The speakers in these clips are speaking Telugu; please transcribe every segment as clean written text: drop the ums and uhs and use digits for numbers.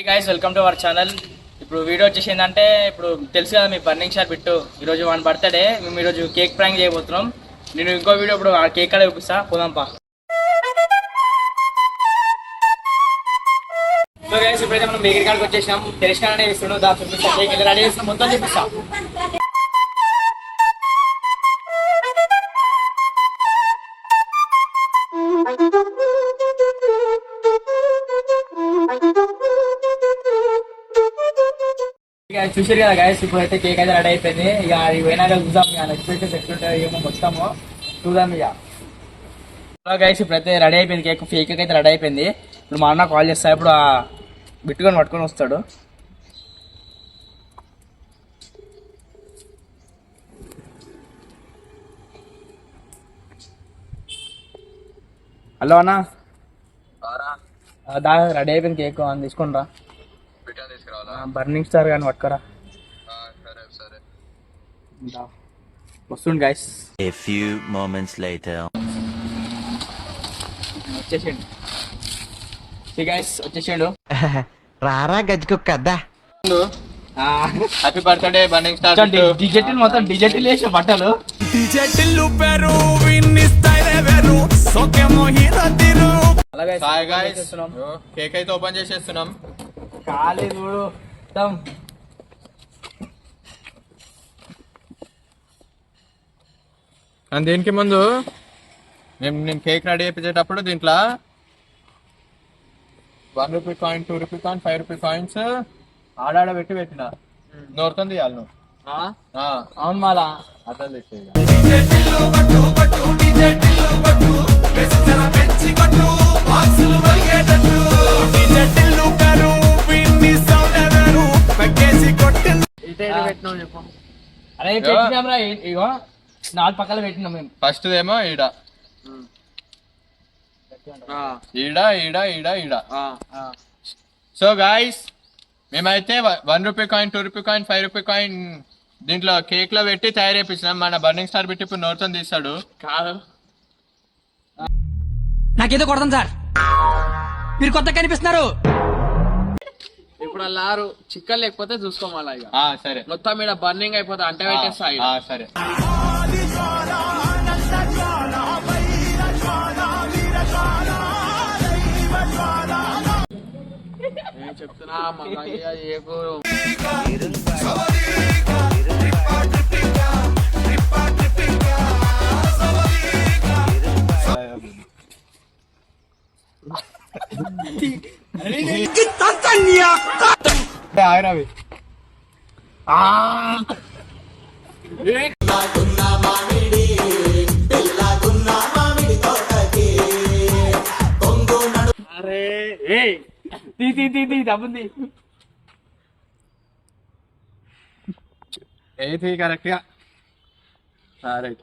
Hi guys, welcome to our channel. ఇప్పుడు వీడియో వచ్చేసి ఏంటంటే, ఇప్పుడు తెలుసు కదా మీ బర్నింగ్ స్టార్ బిట్టు, ఈరోజు వన్ బర్త్డే. మేము ఈరోజు కేక్ ప్రాంక్ చేయబోతున్నాం. నేను ఇంకో వీడియో ఇప్పుడు ఆ కేక్ కాడ చూపిస్తా, పోదాంపా. సో గైస్, ఇప్పుడైతే మనం బేకరీ కాడికి వచ్చేసినాం. తెలిసిన ఇస్తున్నాం, దాని చూపిస్తా. కేక్ ఎలా రెడీ చేస్తాం మొత్తం చూపిస్తా. చూసారు కదా గైస్, ఇప్పుడు అయితే కేక్ అయితే రెడీ అయిపోయింది. ఇక అది పోయినాక చూద్దాం, ఇక నెక్స్ట్ ఎట్లుంటుంది ఏమో మొత్తము చూద్దాం ఇక. హలో గైస్, ఇప్పుడైతే రెడీ అయిపోయింది కేక్. కేక్ అయితే రెడీ అయిపోయింది. ఇప్పుడు మా అన్న కాల్ చేస్తా, ఇప్పుడు ఆ బిట్టుకొని పట్టుకొని వస్తాడు. హలో అన్న, దా రెడీ అయిపోయింది కేక్, అని తీసుకుని రా. బర్నింగ్ స్టార్ కానీ పట్టుకోరా. వస్తుంది guys. A few moments later. వచ్చేసేయండి గైస్, వచ్చేసేయండు. రారా గజ్జుకొక్కద్దా. Happy birthday burning star. Digital మొత్తం డిజిటల్ వేసే బట్టలు. కేక్ అయితే ఓపెన్ చేసేస్తున్నాం. ఖాళీ చూడు. అండ్ దీనికి ముందు నేను కేక్ రెడీ అయిపోయేటప్పుడు దీంట్లో 1 rupee coin, 2 rupee coin, 5 rupee coins ఆడాడ పెట్టిన నోరుతో తీయాలి నువ్వు. అవును మాలా అట్లా తెచ్చేయి. అరే పెట్టినాంరా, ఇగో 4 పక్కల పెట్టినాం మేము. ఫస్ట్ ఏమో ఈడ ఈడ ఈడ ఈడ ఈడ. సో గాయస్, మేమైతే 1 rupee coin, 2 rupee coin, 5 rupee coin దీంట్లో కేక్ లో పెట్టి తయారు చేయించినాం. మన బర్నింగ్ స్టార్ పెట్టి ఇప్పుడు నోరుతో తీస్తాడు. కాదు, నాకేదో కొడతాం సార్, మీరు కొత్త కనిపిస్తున్నారు. ఇప్పుడు అల్లారు చికెన్ లేకపోతే చూసుకోమాలా. ఇక సరే, మొత్తం ఇక్కడ బర్నింగ్ అయిపోతా అంటే పెట్టేస్తా. సరే. నేను చెప్తున్నా మళ్ళీ ఏకు ఆగరావి. అరే తీ డబ్బుంది. ఏ కరెక్ట్ గా. Right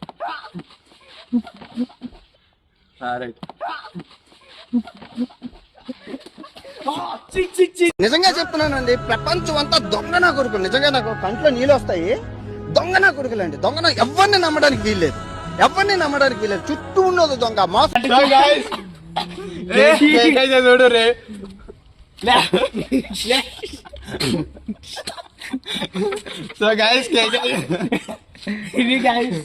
right. నిజంగా చెప్తున్నానండి, ప్రపంచం అంతా దొంగ నా కొడుకులు. నిజంగా నాకు కంట్లో నీళ్ళు వస్తాయి. దొంగ నా కొడుకులు అండి. దొంగ ఎవరిని నమ్మడానికి వీల్లేదు, ఎవరిని నమ్మడానికి వీల్లేదు. చుట్టూ ఉన్నది దొంగ మోసం. చూడు రే. సో గైస్, ఇది గైస్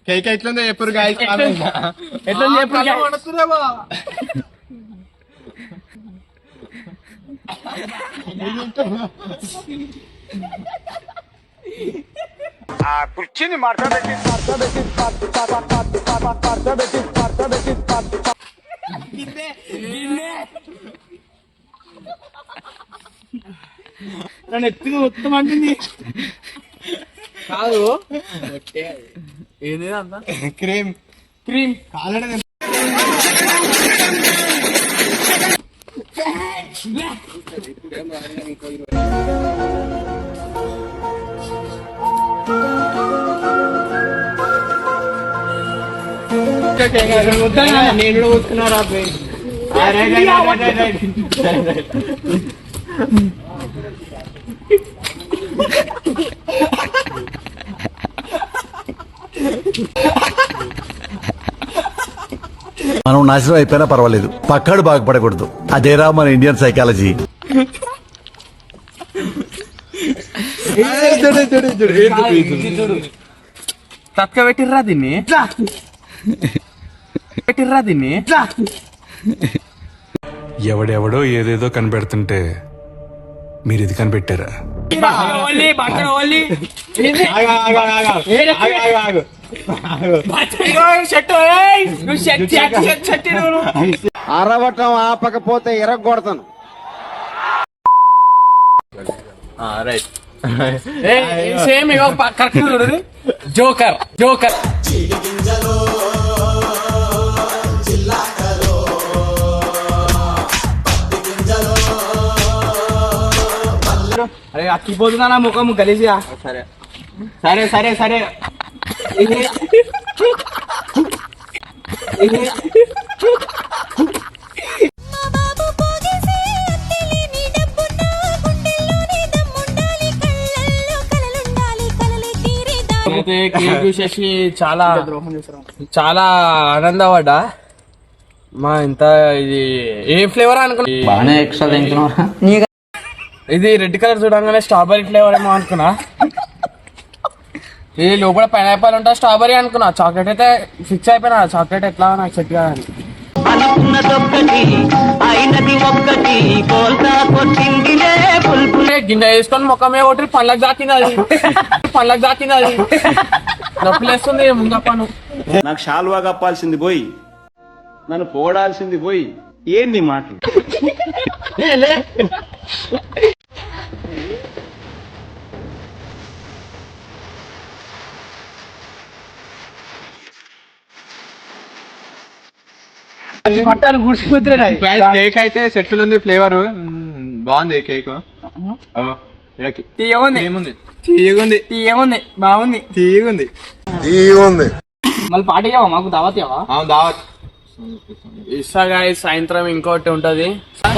కేక్ ఎట్లుందో ఎప్పుడు గాయస్ ఎట్లా కుర్చీని మాట్లాడబెట్టి నన్ను ఎత్తుగా మొత్తం అంటుంది. కాదు, ఏంది అంతా క్రీమ్ క్రీమ్ కాలడే. నేను కూడా కూర్చున్నారా మనం నాశనం అయిపోయినా పర్వాలేదు, పక్కాడు బాగుపడకూడదు. అదేరా మన ఇండియన్ సైకాలజీ. తత్క పెట్టిర్రా దీన్ని, పెట్టిర్రా దీన్ని. ఎవడెవడో ఏదేదో కనిపెడుతుంటే మీరు ఇది కనిపెట్టారా? అరవటం ఆపకపోతే ఎరగొడతాను. రైట్. సేమ్ ఇగో కరెక్ట్ జోకర్ జోకర్. అరే అక్కిపోతున్నా నా ముఖం గలీజ్గా. సరే సరే సరే సరే అయితే కేక్ చూసేసి చాలా చాలా ఆనందపడ్డా. మా ఇంత ఇది ఏ ఫ్లేవర్ అనుకున్నా, ఇది రెడ్ కలర్ చూడంగానే స్ట్రాబెరీ ఫ్లేవర్ ఏమో అనుకున్నా. ఇది లోపల పైనాపిల్ ఉంటా స్ట్రాబెరీ అనుకున్నా. చాక్లెట్ అయితే ఫిక్స్ అయిపోయినా, చాక్లెట్ ఎట్లా నాకు సెట్ కాదని. గిన్నె వేసుకొని ముఖమే ఒకటి పండ్లకు దాకినది, పండ్లకు దాకినది. నొప్పిలేస్తుంది ముందప్పను. నాకు షాల్వా కప్పాల్సింది పోయి నన్ను పోడాల్సింది పోయి ఏంది మాటలు. కేక్ అయితే సెటిల్ ఉంది, ఫ్లేవర్ బాగుంది. కేక్ తీయగుంది, తీయగుంది, తీయగుంది, బాగుంది, తీయగుంది. మళ్ళీ పార్టీ ఇవ్వవా మాకు, దావత్ ఇవ్వవా? అవును దావత్ ఇస్తా గాయ్స్. సాయంత్రం ఇంకోటి ఉంటది.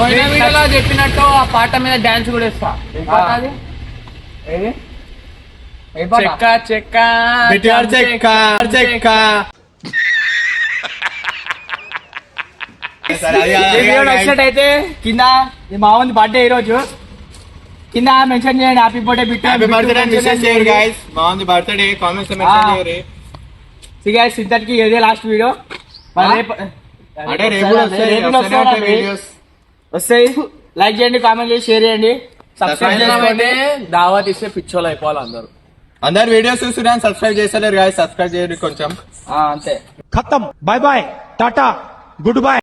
పోయిన వీడియోలో చెప్పినట్టు ఆ పాట మీద డాన్స్ కూడా ఇస్తా. ఏది? ఏ పాట? చెక్క చెక్క పెట్టారు చెక్క చెక్క. ఈ వీడియో నచ్చినట్టయితే కింద మావుంది బర్త్డే ఈ రోజు, కింద మెన్షన్ చేయండి happy birthday Bittu. Happy birthday wishes చేయండి గైస్. బాగుంది బర్త్డే, కామెంట్స్ లో మెన్షన్ చేయండి. గైస్ ఇద్దరికి ఇదే లాస్ట్ వీడియో. అంటే రేపు వస్తాయి. లైక్ చేయండి, కామెంట్ చేసి షేర్ చేయండి, సబ్స్క్రైబ్ అయితే దావత్ ఇస్తే పిచ్చోళ్ళు అయిపోవాలి అందరూ. అందరు వీడియోస్ చూస్తున్నాను, సబ్స్క్రైబ్ చేస్తలేరు గాయస్. సబ్స్క్రైబ్ చేయండి కొంచెం. అంతే. ఖతం. Bye bye, tata, good by.